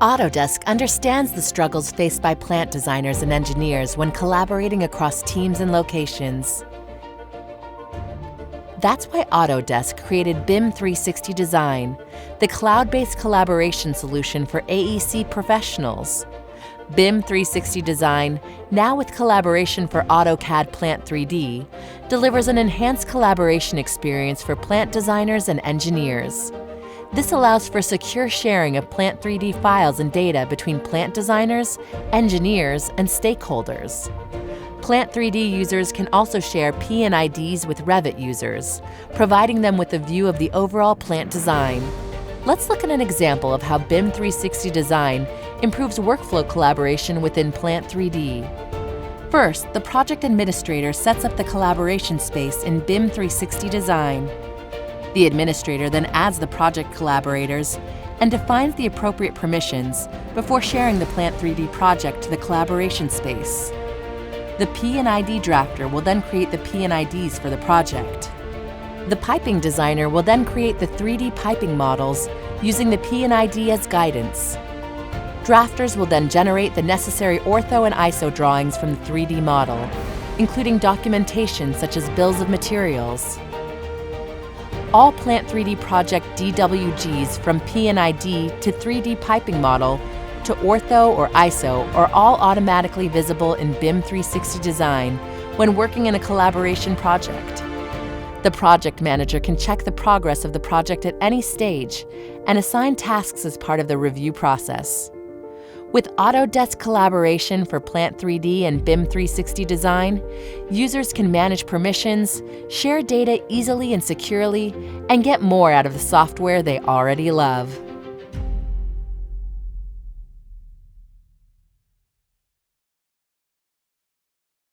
Autodesk understands the struggles faced by plant designers and engineers when collaborating across teams and locations. That's why Autodesk created BIM 360 Design, the cloud-based collaboration solution for AEC professionals. BIM 360 Design, now with collaboration for AutoCAD Plant 3D, delivers an enhanced collaboration experience for plant designers and engineers. This allows for secure sharing of Plant 3D files and data between plant designers, engineers, and stakeholders. Plant 3D users can also share P&IDs with Revit users, providing them with a view of the overall plant design. Let's look at an example of how BIM 360 Design improves workflow collaboration within Plant 3D. First, the project administrator sets up the collaboration space in BIM 360 Design. The administrator then adds the project collaborators and defines the appropriate permissions before sharing the Plant 3D project to the collaboration space. The P&ID drafter will then create the P&IDs for the project. The piping designer will then create the 3D piping models using the P&ID as guidance. Drafters will then generate the necessary ortho and ISO drawings from the 3D model, including documentation such as bills of materials. All Plant 3D project DWGs from P&ID to 3D piping model to ortho or ISO are all automatically visible in BIM 360 Design when working in a collaboration project. The project manager can check the progress of the project at any stage and assign tasks as part of the review process. With Autodesk collaboration for Plant 3D and BIM 360 Design, users can manage permissions, share data easily and securely, and get more out of the software they already love.